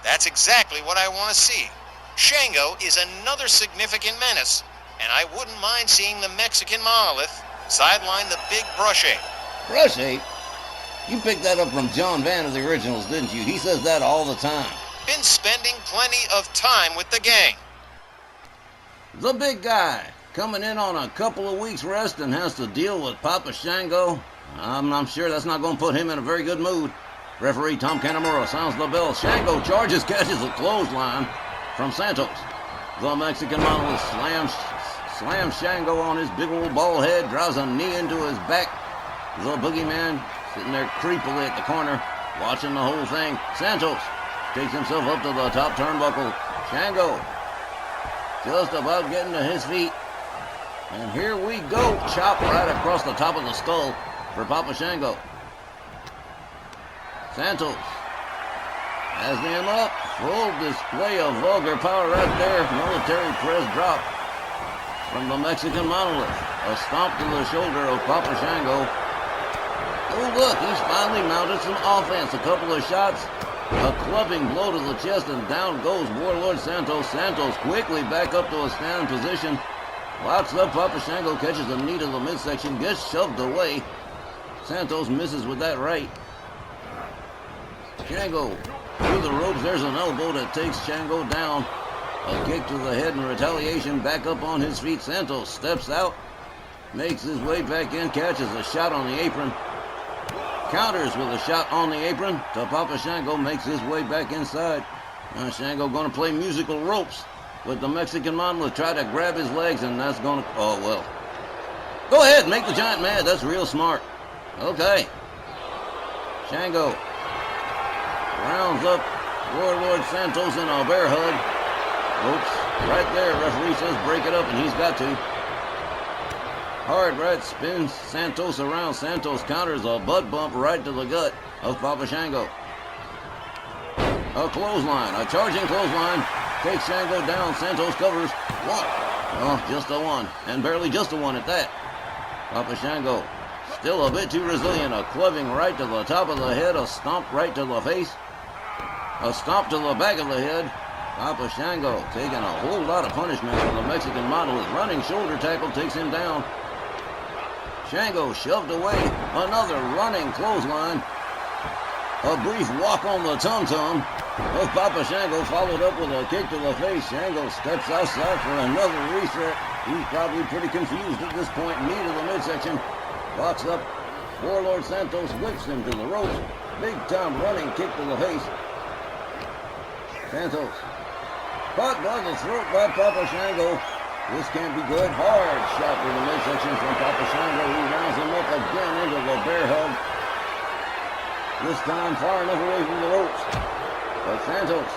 Speaker 2: That's exactly what I want to see. Shango is another significant menace, and I wouldn't mind seeing the Mexican Monolith sideline the big brush ape.
Speaker 3: Brush ape? You picked that up from John Van of the Originals, didn't you? He says that all the time.
Speaker 2: Been spending plenty of time with the gang.
Speaker 3: The big guy, coming in on a couple of weeks rest and has to deal with Papa Shango. I'm sure that's not going to put him in a very good mood. Referee Tom Canamura sounds the bell. Shango charges, catches a clothesline from Santos. The Mexican Monolith slams Shango on his big old bald head, drives a knee into his back. The Boogeyman sitting there creepily at the corner, watching the whole thing. Santos takes himself up to the top turnbuckle. Shango just about getting to his feet. And here we go. Chop right across the top of the skull for Papa Shango. Santos has him up. Full display of vulgar power right there. Military press drop from the Mexican Monolith. A stomp to the shoulder of Papa Shango. Oh, look, he's finally mounted some offense. A couple of shots, a clubbing blow to the chest, and down goes Warlord Santos. Santos quickly back up to a stand position. Locks up Papa Shango, catches a knee to the midsection, gets shoved away. Santos misses with that right. Shango through the ropes. There's an elbow that takes Shango down. A kick to the head in retaliation. Back up on his feet. Santos steps out, makes his way back in, catches a shot on the apron. Counters with a shot on the apron to Papa Shango, makes his way back inside. Now Shango going to play musical ropes with the Mexican Monolith, try to grab his legs, and that's going to, oh well. Go ahead, make the Giant mad, that's real smart. Okay. Shango rounds up Warlord Santos in a bear hug. Ropes right there, referee says break it up, and he's got to. Hard right spins Santos around. Santos counters a butt bump right to the gut of Papa Shango. A clothesline, a charging clothesline, takes Shango down. Santos covers. One. Oh, just a one, and barely just a one at that. Papa Shango still a bit too resilient. A clubbing right to the top of the head, a stomp right to the face, a stomp to the back of the head. Papa Shango taking a whole lot of punishment from the Mexican Monolith. Running shoulder tackle takes him down. Shango shoved away. Another running clothesline. A brief walk on the tum-tum of Papa Shango, followed up with a kick to the face. Shango steps outside for another reset. He's probably pretty confused at this point. Knee to the midsection. Locks up. Warlord Santos whips him to the ropes. Big time running kick to the face. Santos caught by the throat by Papa Shango. This can't be good. Hard shot to the midsection from Papa Shango. He rounds him up again into the bear hug. This time far enough away from the ropes. But Santos,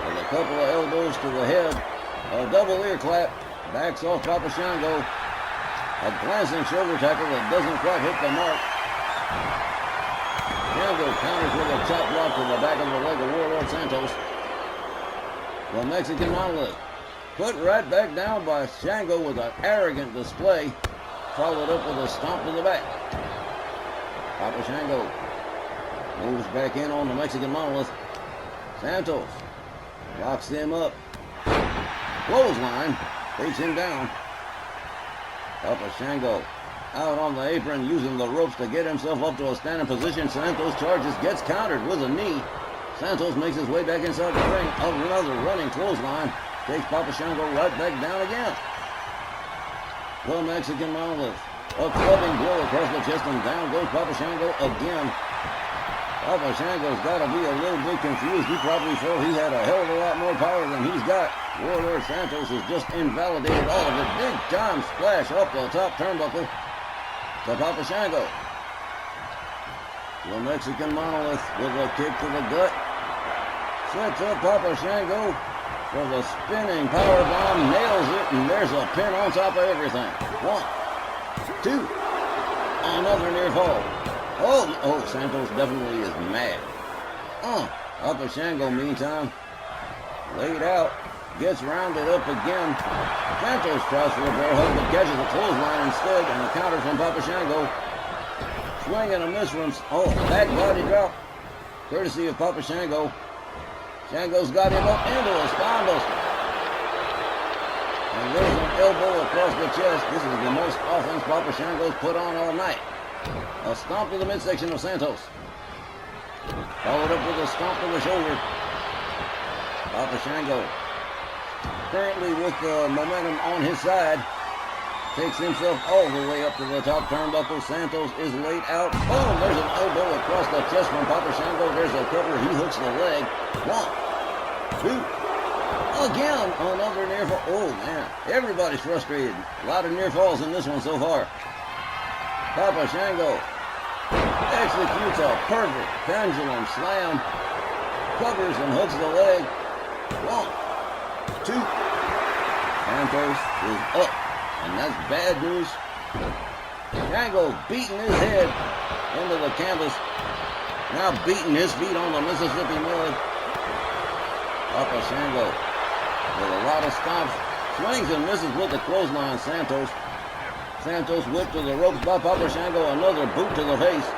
Speaker 3: with a couple of elbows to the head, a double ear clap, backs off Papa Shango. A glancing shoulder tackle that doesn't quite hit the mark. Shango counters with a chop block to the back of the leg of Warlord Santos. The Mexican Monolith put right back down by Shango with an arrogant display, followed up with a stomp to the back. Papa Shango moves back in on the Mexican Monolith. Santos locks him up. Clothesline takes him down. Papa Shango out on the apron, using the ropes to get himself up to a standing position. Santos charges, gets countered with a knee. Santos makes his way back inside the ring. Another running clothesline takes Papa Shango right back down again. The Mexican Monolith, a clubbing blow across the chest, and down goes Papa Shango again. Papa Shango's got to be a little bit confused. He probably felt he had a hell of a lot more power than he's got. Warlord Santos has just invalidated all of it. Big time splash up the top turnbuckle to Papa Shango. The Mexican Monolith with a kick to the gut sets up Papa Shango for the spinning power bomb, nails it, and there's a pin on top of everything. 1, 2, another near fall. Oh, Santos definitely is mad. Papa Shango, meantime, laid out, gets rounded up again. Santos tries for a bear hug, but catches a clothesline instead, and a counter from Papa Shango. Swing and a miss from, back body drop, courtesy of Papa Shango. Shango's got him up into a spine buster. And there's an elbow across the chest. This is the most offense Papa Shango's put on all night. A stomp to the midsection of Santos. Followed up with a stomp to the shoulder. Papa Shango, currently with the momentum on his side, takes himself all the way up to the top turnbuckle. Santos is laid out. Boom! There's an elbow across the chest from Papa Shango. There's a cover. He hooks the leg. 1, 2. Again, another near fall. Oh, man. Everybody's frustrated. A lot of near falls in this one so far. Papa Shango executes a perfect pendulum slam. Covers and hooks the leg. 1, 2. Santos is up. And that's bad news. Shango beating his head into the canvas. Now beating his feet on the Mississippi mud. Papa Shango with a lot of stomps. Swings and misses with the clothesline. Santos whipped to the ropes by Papa Shango. Another boot to the face.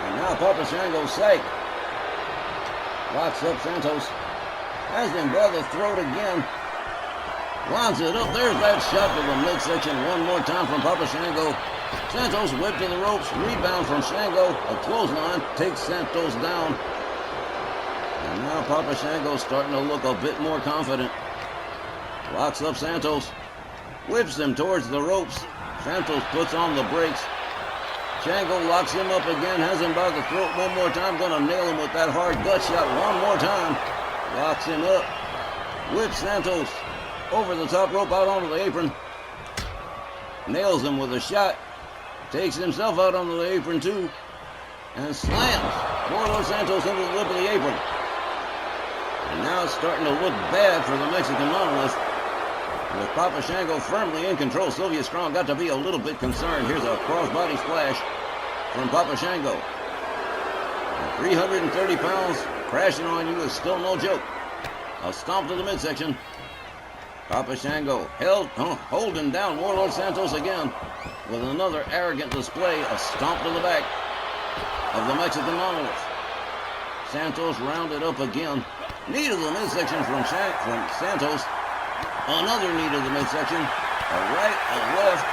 Speaker 3: And now Papa Shango's sacked. Locks up Santos. Has him by the throat again. Lines it up. There's that shot to the midsection one more time from Papa Shango. Santos whipped to the ropes. Rebound from Shango. A clothesline takes Santos down. And now Papa Shango's starting to look a bit more confident. Locks up Santos. Whips him towards the ropes. Santos puts on the brakes. Shango locks him up again, has him by the throat one more time, gonna nail him with that hard gut shot one more time. Locks him up. Whips Santos over the top rope out onto the apron. Nails him with a shot. Takes himself out onto the apron too. And slams Rwl Santos into the lip of the apron. And now it's starting to look bad for the Mexican Monolith. With Papa Shango firmly in control, Sylvia Strong got to be a little bit concerned. Here's a crossbody splash from Papa Shango. And 330 pounds crashing on you is still no joke. A stomp to the midsection. Papa Shango holding down Rwl Santos again with another arrogant display. A stomp to the back of the Mexican Monolith. Santos rounded up again. Knee to the midsection from Santos. Another knee to the midsection. A right, a left.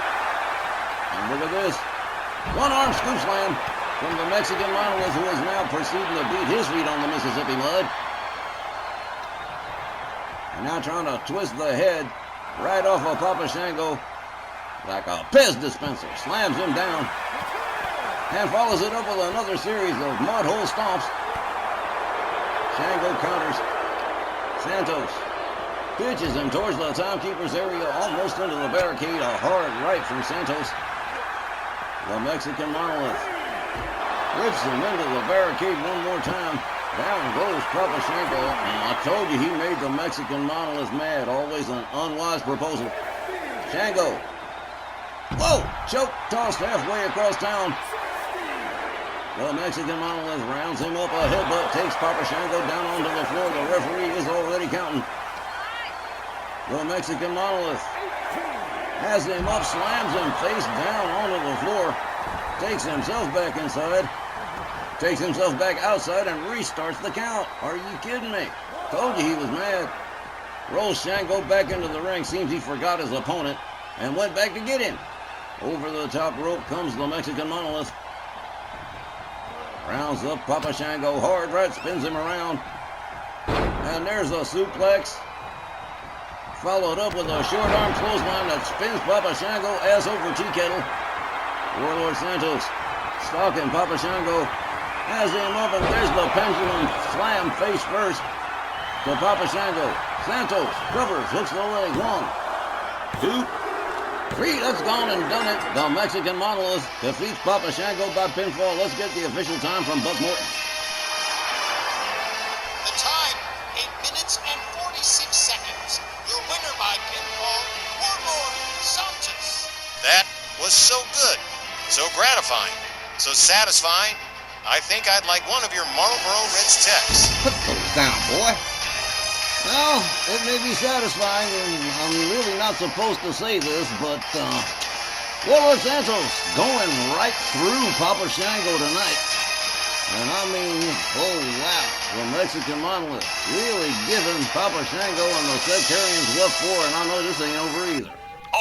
Speaker 3: And look at this. One arm scoop slam from the Mexican Monolith, who is now proceeding to beat his feet on the Mississippi mud. And now trying to twist the head right off of Papa Shango like a Pez dispenser. Slams him down. And follows it up with another series of mud hole stomps. Shango counters. Santos pitches him towards the timekeeper's area, almost into the barricade. A hard right from Santos. The Mexican Monolith whips him into the barricade one more time. Down goes Papa Shango. And I told you he made the Mexican Monolith mad. Always an unwise proposal. Shango. Whoa! Choke tossed halfway across town. The Mexican Monolith rounds him up. A headbutt takes Papa Shango down onto the floor. The referee is already counting. The Mexican Monolith has him up, slams him face down onto the floor. Takes himself back inside. Takes himself back outside and restarts the count. Are you kidding me? Told you he was mad. Rolls Shango back into the ring. Seems he forgot his opponent and went back to get him. Over the top rope comes the Mexican Monolith. Rounds up Papa Shango hard right, spins him around. And there's a suplex. Followed up with a short arm clothesline that spins Papa Shango ass over tea kettle. Rwl Santos stalking Papa Shango. Has him up, and there's the pendulum slam face first to Papa Shango. Santos covers, hooks the leg. 1, 2, 3. That's gone and done it. The Mexican Monolith defeats Papa Shango by pinfall. Let's get the official time from Buck Morton.
Speaker 2: The time, 8 minutes and 46 seconds. Your winner by pinfall, Rwl Santos. That was so good, so gratifying, so satisfying. I think I'd like one of your Marlboro Reds techs.
Speaker 3: Put those down, boy. Well, it may be satisfying, and I'm really not supposed to say this, but Rwl Santos going right through Papa Shango tonight. And I mean, oh wow, the Mexican Monolith really giving Papa Shango and the Sectarians what for, and I know this ain't over either.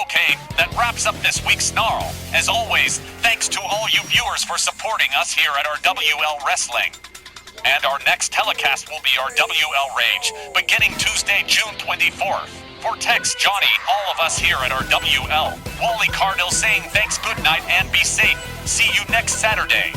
Speaker 1: Okay, that wraps up this week's Snarl. As always, thanks to all you viewers for supporting us here at our WL Wrestling. And our next telecast will be our WL Rage, beginning Tuesday, June 24th. For Tex, Johnny, all of us here at our WL, Wally Cardell saying thanks, good night, and be safe. See you next Saturday.